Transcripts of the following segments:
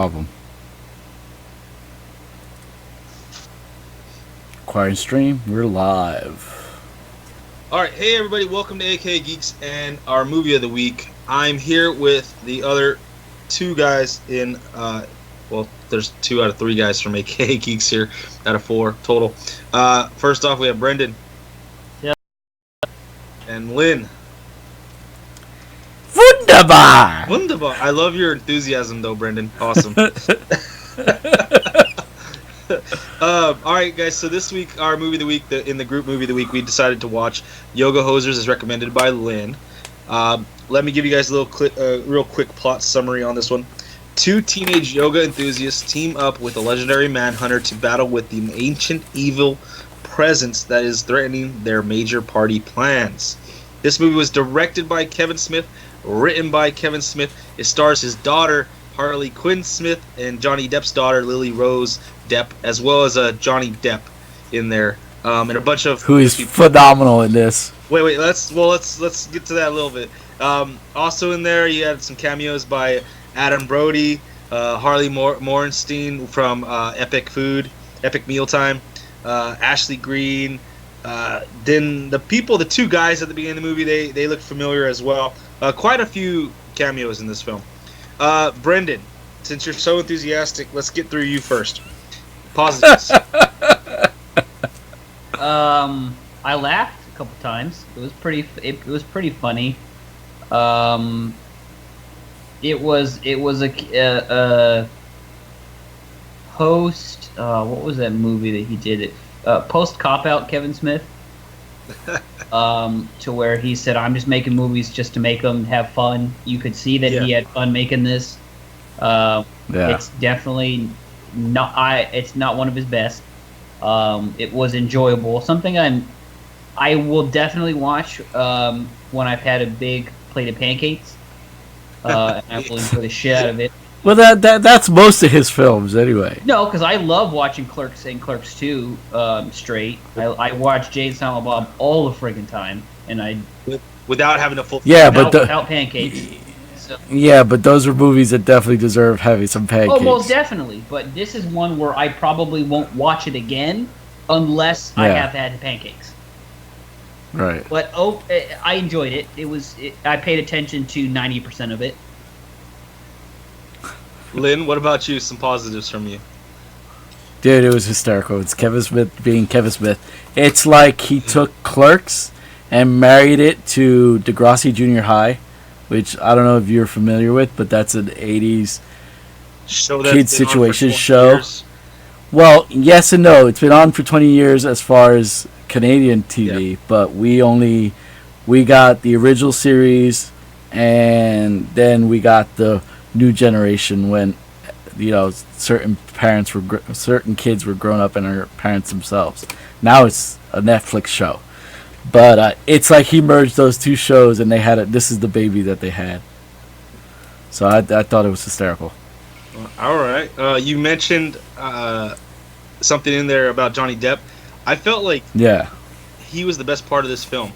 Problem. Quiet stream. We're live. All right, hey everybody, welcome to AK Geeks and our movie of the week. I'm here with the other two guys in, well, there's 2 out of 3 guys from AK Geeks here, out of 4 total. First off, we have Brendan. Yeah. And Lynn. Wunderbar! Wunderbar. I love your enthusiasm, though, Brendan. Awesome. All right, guys. So this week, our movie of the week, in the group movie of the week, we decided to watch Yoga Hosers, as recommended by Lynn. Let me give you guys a little real quick plot summary on this one. 2 teenage yoga enthusiasts team up with a legendary manhunter to battle with the ancient evil presence that is threatening their major party plans. This movie was directed by Kevin Smith, written by Kevin Smith. It stars his daughter, Harley Quinn Smith, and Johnny Depp's daughter, Lily Rose Depp, as well as Johnny Depp in there, and a bunch of who is phenomenal in this. Wait, let's get to that a little bit. Also in there, you had some cameos by Adam Brody, Harley Morenstein from Epic Mealtime, Ashley Green. Then the 2 guys at the beginning of the movie, they look familiar as well. Quite a few cameos in this film. Brendan, since you're so enthusiastic, let's get through you first. Positives. I laughed a couple times. It was pretty funny. It was a post. What was that movie that he did? Post Cop Out, Kevin Smith. To where he said, "I'm just making movies just to make them have fun." You could see that he had fun making this. It's definitely not. It's not one of his best. It was enjoyable. Something I will definitely watch when I've had a big plate of pancakes. And I will enjoy the shit out of it. Well, that's most of his films, anyway. No, because I love watching Clerks and Clerks 2 straight. I watch Jay and Silent Bob all the friggin' time, and without having a full without pancakes. So. Yeah, but those are movies that definitely deserve having some pancakes. Oh, well, definitely. But this is one where I probably won't watch it again unless I have had pancakes. Right. But I enjoyed it. I paid attention to 90% of it. Lynn, what about you? Some positives from you. Dude, it was hysterical. It's Kevin Smith being Kevin Smith. It's like he took Clerks and married it to Degrassi Junior High, which I don't know if you're familiar with, but that's an 80s kids situation show. Years. Well, yes and no. It's been on for 20 years as far as Canadian TV, but we got the original series, and then we got the new generation when certain kids were grown up and are parents themselves. Now it's a Netflix show, but it's like he merged those 2 shows and they had this is the baby that they had. So I thought it was hysterical. All right, you mentioned something in there about Johnny Depp. I felt like he was the best part of this film.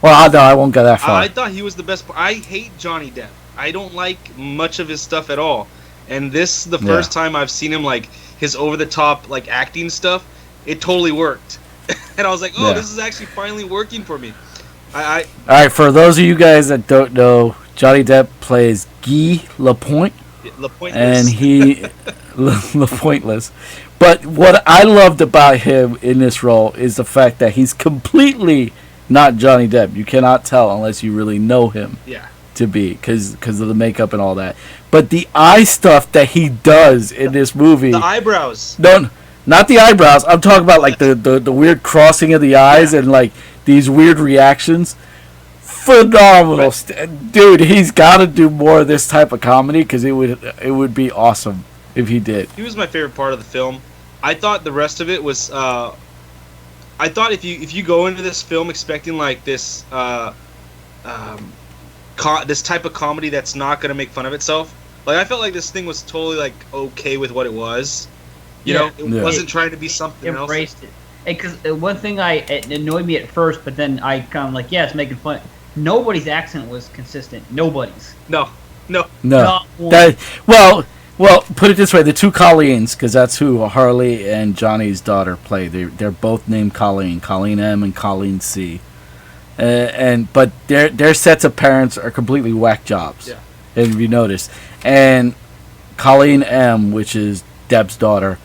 Well, I won't go that far. I thought he was the best. I hate Johnny Depp. I don't like much of his stuff at all. And this is the first time I've seen him, like, his over-the-top, like, acting stuff. It totally worked. And I was like, this is actually finally working for me. All right, for those of you guys that don't know, Johnny Depp plays Guy Lapointe. And he... Lapointeless. But what I loved about him in this role is the fact that he's completely not Johnny Depp. You cannot tell unless you really know him. Yeah. To be because of the makeup and all that, but the eye stuff that he does in this movie, the eyebrows. No, not the eyebrows. I'm talking about like the weird crossing of the eyes and like these weird reactions. Phenomenal, dude. He's got to do more of this type of comedy because it would be awesome if he did. He was my favorite part of the film. I thought the rest of it was. I thought if you go into this film expecting like this. This type of comedy that's not going to make fun of itself. Like, I felt like this thing was totally, like, okay with what it was. You know? It wasn't trying to be something else. Embraced it. Because one thing it annoyed me at first, but then I kind of like, it's making fun. Nobody's accent was consistent. Nobody's. No. Well, Well, put it this way: the two Colleens, because that's who Harley and Johnny's daughter play. They're both named Colleen, Colleen M and Colleen C. But their sets of parents are completely whack jobs. Yeah. If you notice, and Colleen M, which is Deb's daughter,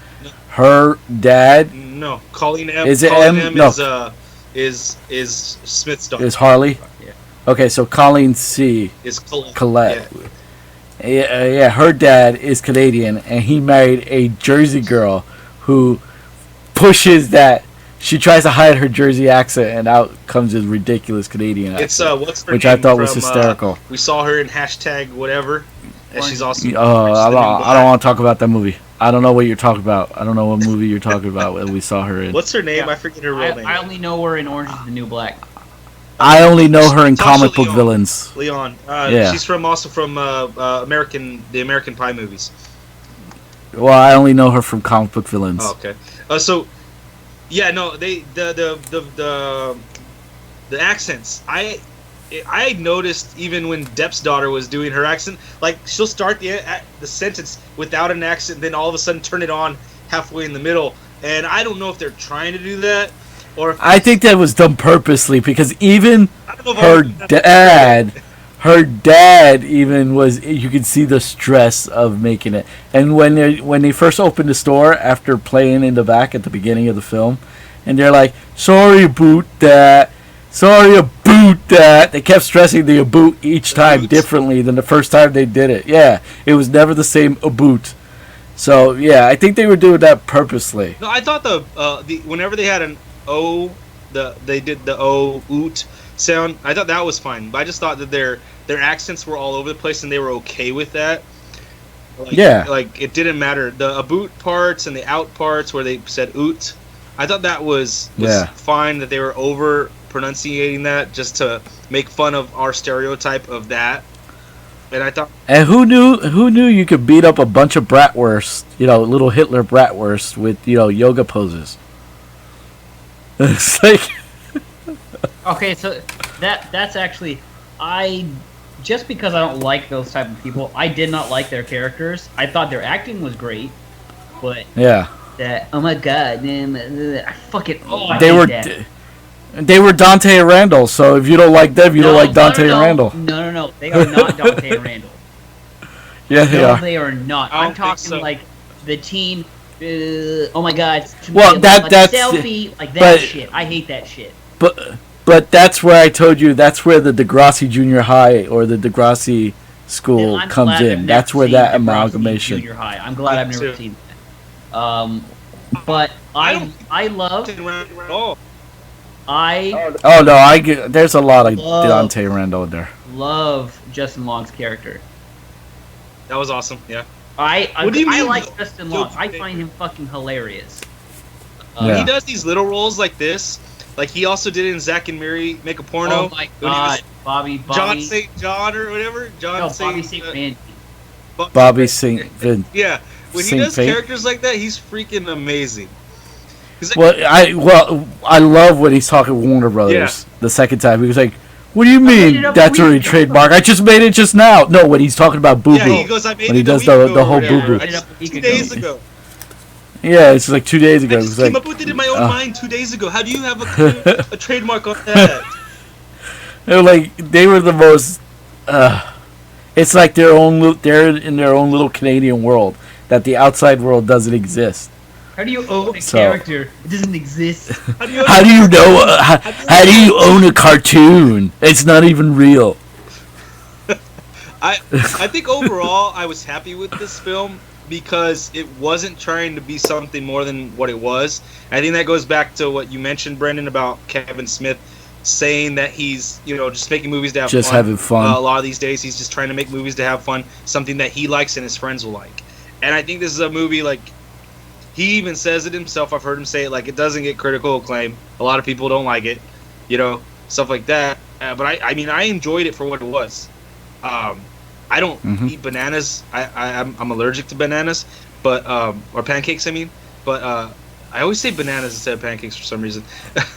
her dad. No, Colleen M. Is it Colleen M? M No. Is Smith's daughter. Is Harley? Yeah. Okay, so Colleen C. Is Colette. Colette. Yeah, her dad is Canadian, and he married a Jersey girl who pushes that. She tries to hide her Jersey accent, and out comes his ridiculous Canadian accent. It's what's her which name I thought was from, hysterical. We saw her in hashtag whatever, and she's also. I don't want to talk about that movie. I don't know what you're talking about. I don't know what movie you're talking about that we saw her in. What's her name? Yeah. I forget her real name. I only know her in Orange is the New Black. I only know her in Tasha comic book Leon. villains. Leon. Yeah. She's also from the American Pie movies. Well, I only know her from comic book villains. Oh, okay. Yeah, no, the accents. I noticed even when Depp's daughter was doing her accent, like she'll start the sentence without an accent, then all of a sudden turn it on halfway in the middle, and I don't know if they're trying to do that or if I think that was done purposely because even her dad even was. You could see the stress of making it. And when they first opened the store after playing in the back at the beginning of the film, and they're like, "Sorry about that. Sorry about that." They kept stressing the about each time differently than the first time they did it. Yeah, it was never the same about. So yeah, I think they were doing that purposely. No, I thought the whenever they had an O, they did the O oot sound. I thought that was fine, but I just thought that their accents were all over the place and they were okay with that. Like it didn't matter the aboot parts and the out parts where they said oot. I thought that was fine that they were over pronunciating that just to make fun of our stereotype of that. And I thought, and who knew you could beat up a bunch of bratwursts, little Hitler bratwursts with yoga poses. It's like Okay, so that's actually just because I don't like those type of people, I did not like their characters. I thought their acting was great, but that oh my god, man, I fucking they were Dante and Randall. So if you don't like them, you don't like Dante and Randall. No, they are not Dante and Randall. Yeah, they are. They are not. I'm talking like the teen. Oh my god! Well, that's selfie like that shit. I hate that shit. But that's where I told you. That's where the Degrassi Junior High or the Degrassi School comes in. That's where that amalgamation. Junior High. I'm glad I've never seen that. But I love. Oh no! I get. There's a lot of Dante Randall in there. Love Justin Long's character. That was awesome. Yeah. I like Justin Long. I find him fucking hilarious. He does these little roles like this. Like he also did in Zack and Miri Make a Porno. Oh my god, Bobby. John St. John or whatever. Bobby St. Van. Bobby St. Vin. Yeah, when he does characters like that, he's freaking amazing. I love when he's talking Warner Brothers the second time. He was like, "What do you mean that's already trademark? I just made it just now." No, when he's talking about Boo Boo. Yeah, he goes, "I made when it he does the whole Boo Boo. 2 days ago. Yeah, it's like 2 days ago. I just came up with it in my own mind 2 days ago. How do you have a trademark on that? They were the most. It's like they're in their own little Canadian world that the outside world doesn't exist. How do you own a character? It doesn't exist. How do you know? How do you own a cartoon? It's not even real. I think overall I was happy with this film because it wasn't trying to be something more than what it was. I think that goes back to what you mentioned, Brendan, about Kevin Smith saying that he's just making movies to have just fun. Having fun. A lot of these days he's just trying to make movies to have fun, something that he likes and his friends will like. And I think this is a movie like. He even says it himself. I've heard him say it. Like, it doesn't get critical acclaim. A lot of people don't like it, stuff like that. But I mean, I enjoyed it for what it was. I don't eat bananas. I'm allergic to bananas, but or pancakes. I mean, but I always say bananas instead of pancakes for some reason.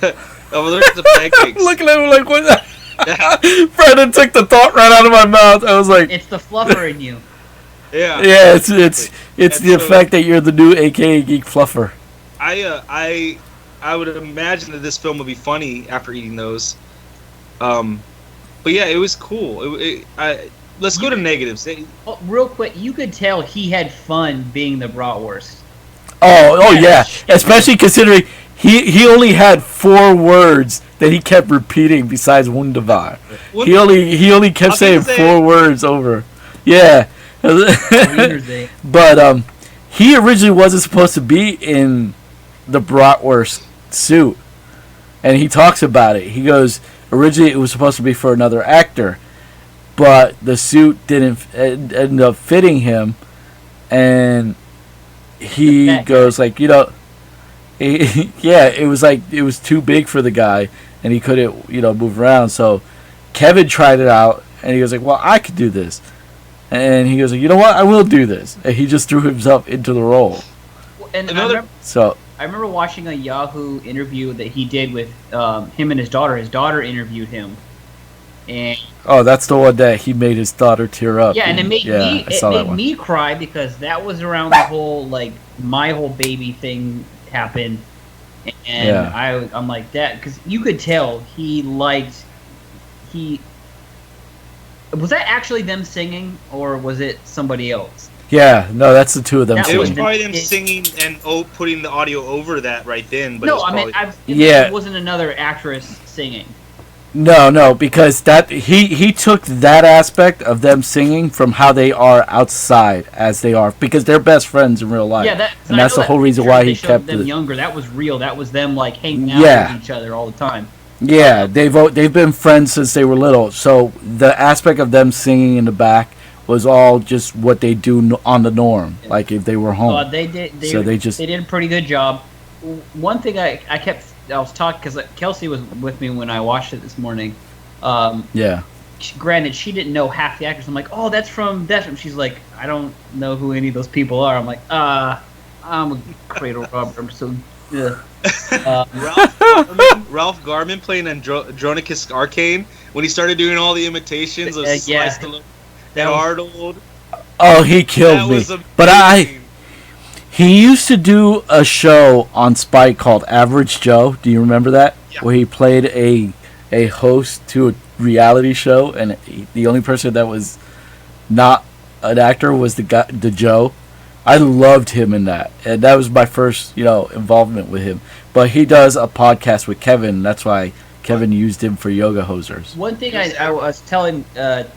I'm allergic to pancakes. I'm looking at him like, what? Brendan took the thought right out of my mouth. I was like, it's the fluffer in you. Yeah, it's the effect that you're the new AKA Geek Fluffer. I would imagine that this film would be funny after eating those. But yeah, it was cool. Let's go to negatives. Real quick, you could tell he had fun being the bratwurst. Oh yeah, especially considering he only had 4 words that he kept repeating besides Wunderbar. He only kept saying 4 words over. Yeah. But he originally wasn't supposed to be in the bratwurst suit, and he talks about it. He goes, originally it was supposed to be for another actor, but the suit didn't end up fitting him, and he goes like, it was like it was too big for the guy, and he couldn't move around. So Kevin tried it out, and he was like, well, I could do this. And he goes, you know what? I will do this. And he just threw himself into the role. And I remember watching a Yahoo interview that he did with him and his daughter. His daughter interviewed him. And that's the one that he made his daughter tear up. Yeah, and it made me cry because that was around the whole, like, my whole baby thing happened. And I'm like, that, because you could tell was that actually them singing, or was it somebody else? Yeah, no, that's the two of them singing. It was probably them singing and putting the audio over that right then. But it wasn't another actress singing. No, because he took that aspect of them singing from how they are outside as they are, because they're best friends in real life. Yeah, and that's the whole reason why he kept them younger. That was real. That was them like hanging out with each other all the time. Yeah, they've been friends since they were little. So the aspect of them singing in the back was all just what they do on the norm, like if they were home. They did a pretty good job. One thing I was talking, because Kelsey was with me when I watched it this morning. Granted, she didn't know half the actors. I'm like, oh, that's from. She's like, I don't know who any of those people are. I'm like, I'm a cradle robber. So yeah. Ralph Garman playing Andronicus Arcane when he started doing all the imitations of Slice and Arnold. Oh, he killed me. But he used to do a show on Spike called Average Joe. Do you remember that? Yeah. Where he played a host to a reality show, and the only person that was not an actor was the Joe. I loved him in that, and that was my first, involvement with him. But he does a podcast with Kevin, and that's why Kevin used him for Yoga Hosers. One thing I was talking to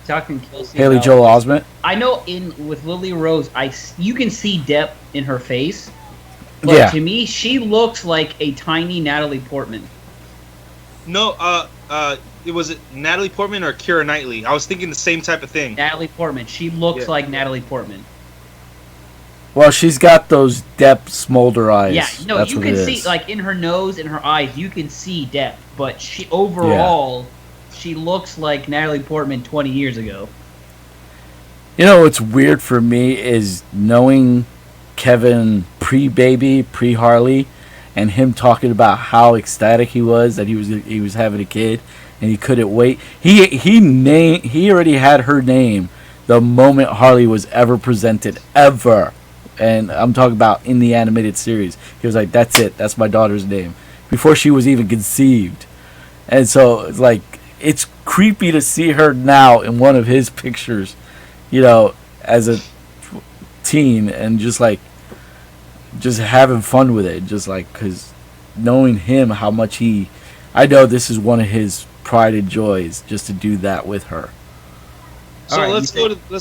Kelsey Haley Joel Osment. I know with Lily Rose, you can see depth in her face, but to me, she looks like a tiny Natalie Portman. No, was it Natalie Portman or Keira Knightley? I was thinking the same type of thing. Natalie Portman. She looks like Natalie Portman. Well, she's got those depth smolder eyes. Yeah, no, that's you can see, like, in her nose and her eyes, you can see depth. But she overall, she looks like Natalie Portman 20 years ago. What's weird for me is knowing Kevin pre-baby, pre-Harley, and him talking about how ecstatic he was that he was having a kid, and he couldn't wait. He already had her name the moment Harley was ever presented, ever. And I'm talking about in the animated series. He was like, that's it. That's my daughter's name. Before she was even conceived. And so, it's like, it's creepy to see her now in one of his pictures, as a teen, and just having fun with it. Just like, because knowing him, how much I know this is one of his pride and joys, just to do that with her. So let's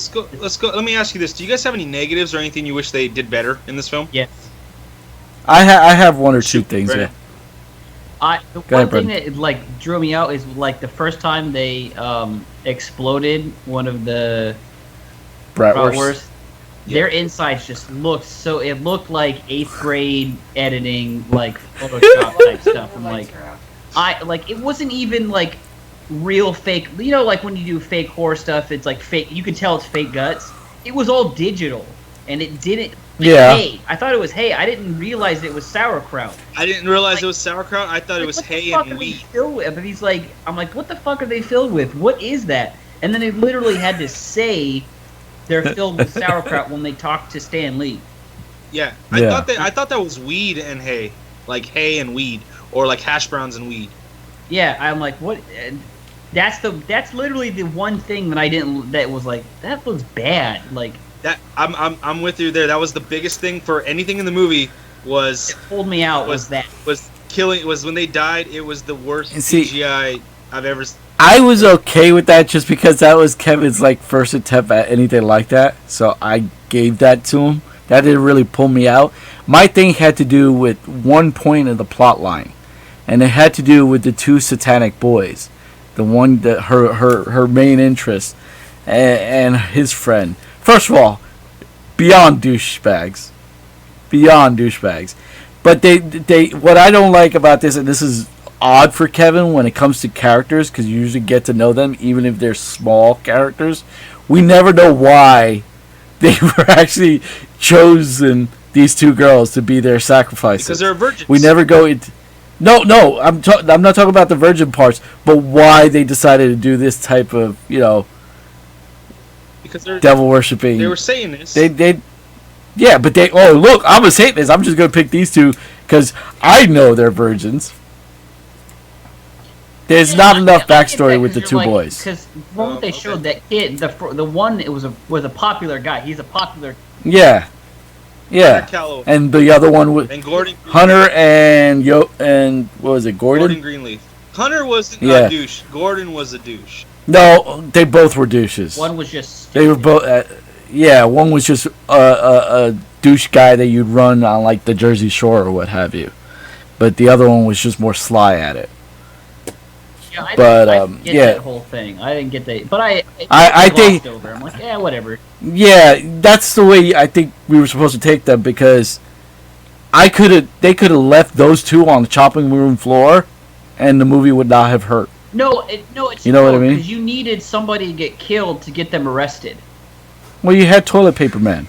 go. Let me ask you this: do you guys have any negatives or anything you wish they did better in this film? Yes. I have one or two things. Brandon. The one thing that drew me out is the first time they exploded one of the bratwurst. Their insides just looked so. It looked like 8th grade editing, Photoshop type stuff. I'm like, it wasn't even real fake, when you do fake horror stuff, it's fake, you can tell it's fake guts. It was all digital, and it didn't hay. I thought it was hay. I didn't realize it was sauerkraut. I didn't realize it was sauerkraut. I thought it was hay and wheat. But he's like, I'm like, what the fuck are they filled with? What is that? And then they literally had to say they're filled with sauerkraut when they talk to Stan Lee. Yeah, I thought that was weed and hay, like hay and weed, or like hash browns and weed. Yeah, I'm like, what? That's literally the one thing that I didn't. That was like, that looks bad. Like that. I'm with you there. That was the biggest thing for anything in the movie. Was it pulled me out. Was killing? Was when they died. It was the worst see, CGI I've ever. I was okay with that just because that was Kevin's like first attempt at anything like that, so I gave that to him. That didn't really pull me out. My thing had to do with one point of the plot line, and it had to do with the two satanic boys, the one that her main interest, and his friend. First of all, beyond douchebags. But they what I don't like about this, and this is odd for Kevin when it comes to characters, because you usually get to know them even if they're small characters. We never know why they were actually chosen, these two girls, to be their sacrifices. Because they're virgins. We never go into. No, I'm not talking about the virgin parts, but why they decided to do this type of, because they're devil worshipping. They were saying this. Yeah, but oh look, I'm a Satanist. I'm just gonna pick these two because I know they're virgins. There's not enough backstory with the two boys. Because what they showed, that kid, the one, it was a popular guy. He's a popular. Yeah. And the other one was Hunter and what was it, Gordon? Gordon Greenleaf. Hunter wasn't a douche. Gordon was a douche. No, they both were douches. One was just stupid. They were both. One was just a douche guy that you'd run on like the Jersey Shore or what have you, but the other one was just more sly at it. Yeah, I didn't get that whole thing. I didn't get that, but I think over. I'm like, yeah, whatever. Yeah, that's the way I think we were supposed to take them, because they could have left those two on the chopping room floor, and the movie would not have hurt. No, it's you know what I mean? Because you needed somebody to get killed to get them arrested. Well, you had Toilet Paper Man.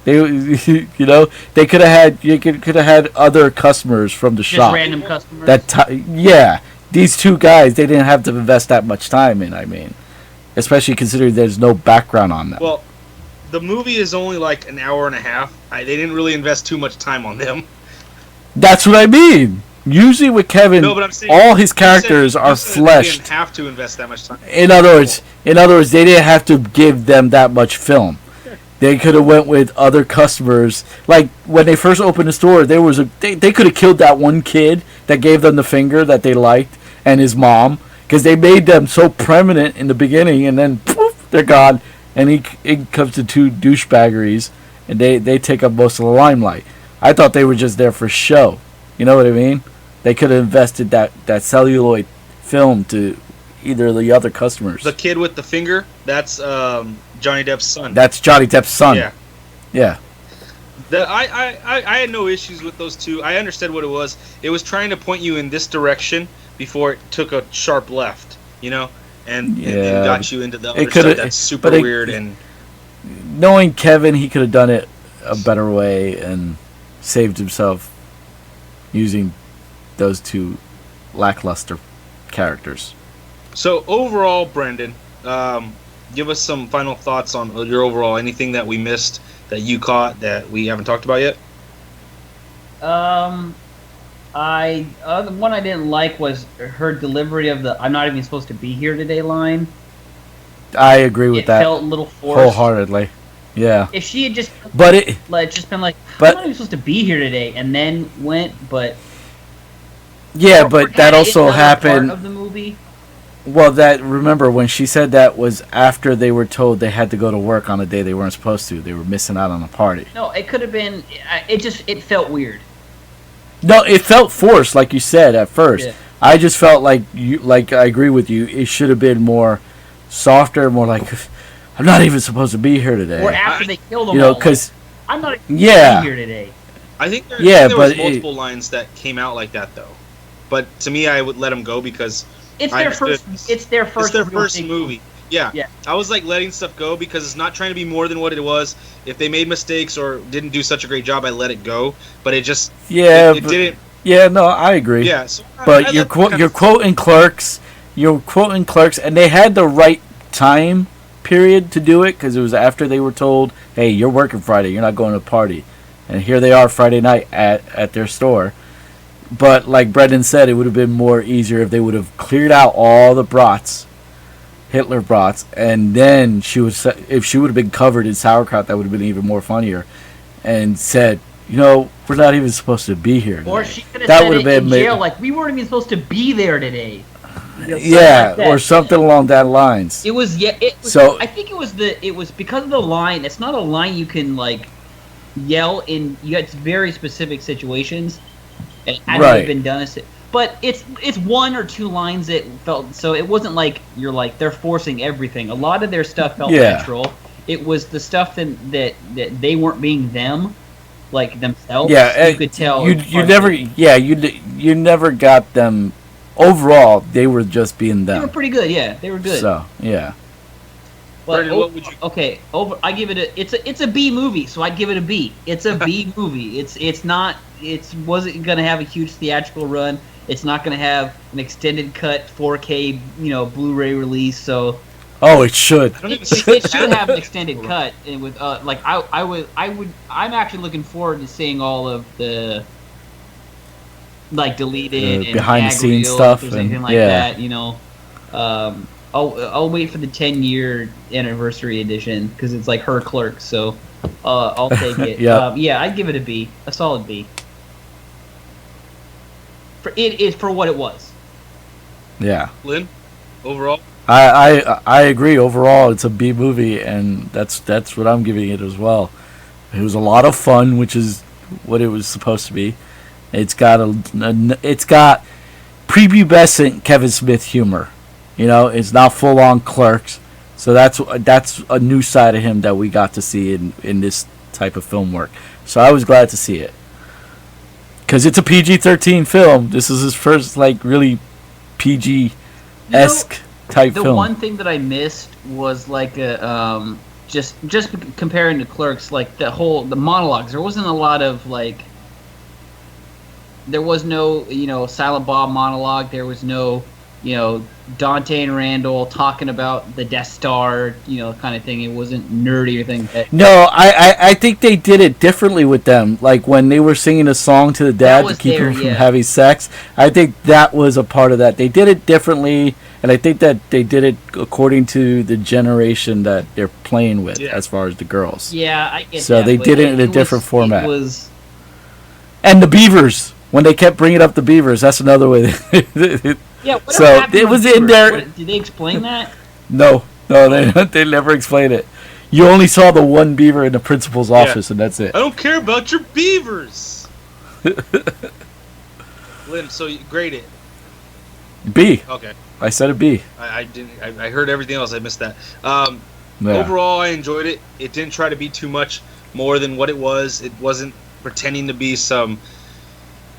They, they could have had other customers from the shop. Just random customers. These two guys, they didn't have to invest that much time in. I mean, especially considering there's no background on them. Well, the movie is only like an hour and a half. They didn't really invest too much time on them. That's what I mean. Usually with Kevin, all his characters are fleshed. They didn't have to invest that much time. In other words, they didn't have to give them that much film. They could have went with other customers. Like when they first opened the store, they could have killed that one kid that gave them the finger that they liked, and his mom, because they made them so prominent in the beginning, and then poof, they're gone. And it comes to two douchebaggeries, and they take up most of the limelight. I thought they were just there for show. You know what I mean? They could have invested that celluloid film to either of the other customers. The kid with the finger, that's Johnny Depp's son. That's Johnny Depp's son. Yeah. I had no issues with those two. I understood what it was. It was trying to point you in this direction before it took a sharp left, and got you into the other side. That's super weird. And knowing Kevin, he could have done it a better way and saved himself using those two lackluster characters. So overall, Brendan, give us some final thoughts on your overall, anything that we missed that you caught that we haven't talked about yet. The one I didn't like was her delivery of the "I'm not even supposed to be here today" line. I agree with that. It felt a little forced. Wholeheartedly. Yeah. If she had just just been like, "I'm not even supposed to be here today," and then went, but yeah, but that also happened. Part of the movie. Well, remember when she said that was after they were told they had to go to work on a day they weren't supposed to. They were missing out on a party. No, it could have been. It felt weird. No, it felt forced, like you said at first. Yeah. I just felt like I agree with you. It should have been more softer, more like, I'm not even supposed to be here today. Or after they killed them all, because I'm not even supposed to be here today. I think there was multiple lines that came out like that though. But to me, I would let them go because it's their first movie. Yeah. I was like letting stuff go because it's not trying to be more than what it was. If they made mistakes or didn't do such a great job, I let it go. But it just it didn't. Yeah, no, I agree. Yeah, so but you're quoting Clerks. You're quoting Clerks, and they had the right time period to do it because it was after they were told, hey, you're working Friday, you're not going to a party. And here they are Friday night at their store. But like Brendan said, it would have been more easier if they would have cleared out all the brats, Hitler brats, and then if she would have been covered in sauerkraut, that would have been even more funnier. And said, we're not even supposed to be here today. Or she could have said it in jail, like, we weren't even supposed to be there today. Yeah, like or something along that lines. It was, so I think it was because of the line. It's not a line you can, like, yell in. You had very specific situations. It hadn't been done. But it's one or two lines that felt, so it wasn't like you're like, they're forcing everything. A lot of their stuff felt natural. It was the stuff that they weren't being them. Like themselves, you could tell. You never got them. Overall, they were just being them. They were pretty good, yeah. They were good. So yeah. But what would you? Okay, I give it it's a B movie, so I'd give it a B. It's a B movie. It wasn't gonna have a huge theatrical run. It's not gonna have an extended cut 4K Blu-ray release. So. Oh, it should. It should have an extended cut, and with I'm actually looking forward to seeing all of the like deleted and behind the scenes stuff or anything like that. I'll wait for the 10-year anniversary edition because it's like her Clerk. So I'll take it. Yeah, I'd give it a B, a solid B. For what it was. Yeah. Lynn, overall. I agree. Overall, it's a B movie, and that's what I'm giving it as well. It was a lot of fun, which is what it was supposed to be. It's got prepubescent Kevin Smith humor. It's not full on Clerks, so that's a new side of him that we got to see in this type of film work. So I was glad to see it because it's a PG-13 film. This is his first really PG-esque. Type the film. One thing that I missed was like a just comparing to Clerks, like the monologues. There wasn't a lot of there was no Silent Bob monologue. There was no Dante and Randall talking about the Death Star kind of thing. It wasn't nerdy or thing. No, I think they did it differently with them. Like when they were singing a song to the dad to keep him from having sex. I think that was a part of that. They did it differently. And I think that they did it according to the generation that they're playing with, as far as the girls. Yeah, I get so that. So they did it in a different format. And the beavers, when they kept bringing up the beavers, that's another way. So it was in there. Did they explain that? No, they never explained it. You only saw the one beaver in the principal's office, and that's it. I don't care about your beavers. Lynn, so you grade it. B. Okay. I said a B. I didn't. I heard everything else. I missed that. Overall, I enjoyed it. It didn't try to be too much more than what it was. It wasn't pretending to be some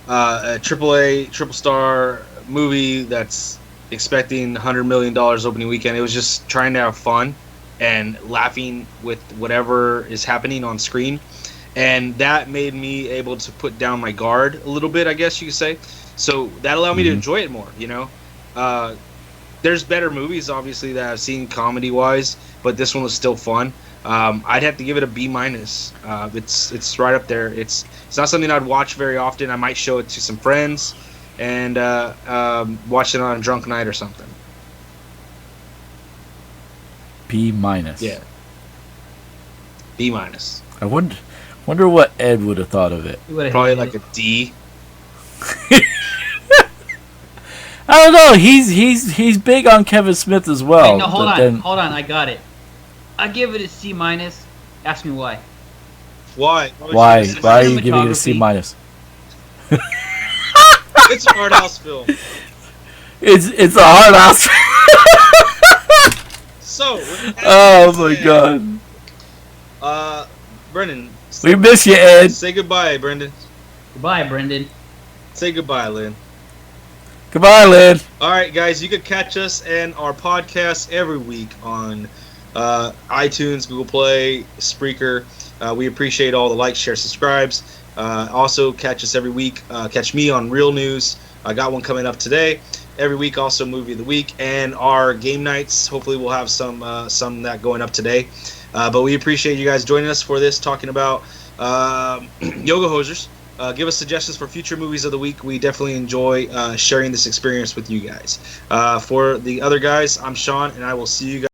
a triple star movie that's expecting $100 million opening weekend. It was just trying to have fun and laughing with whatever is happening on screen, and that made me able to put down my guard a little bit, I guess you could say. So that allowed me to enjoy it more. There's better movies, obviously, that I've seen comedy-wise, but this one was still fun. I'd have to give it a B-. It's right up there. It's not something I'd watch very often. I might show it to some friends and watch it on a drunk night or something. B-. Yeah. B-. I wonder what Ed would have thought of it. Probably like a D. I don't know. He's big on Kevin Smith as well. Wait, no, hold on. I got it. I give it a C-. Ask me why. Why? Why are you giving it a C-? It's a hard house film. It's a hard house. So. Oh my God. Brendan. We miss you, Ed. Say goodbye, Brendan. Goodbye, Brendan. Say goodbye, Lynn. Goodbye, Lynn. All right, guys, you can catch us and our podcast every week on iTunes, Google Play, Spreaker. We appreciate all the likes, shares, subscribes. Also, catch us every week. Catch me on Real News. I got one coming up today. every week also movie of the week, and our game nights. Hopefully we'll have some that going up today. But we appreciate you guys joining us for this, talking about Yoga Hosers. Give us suggestions for future movies of the week. We definitely enjoy sharing this experience with you guys. For the other guys, I'm Sean, and I will see you guys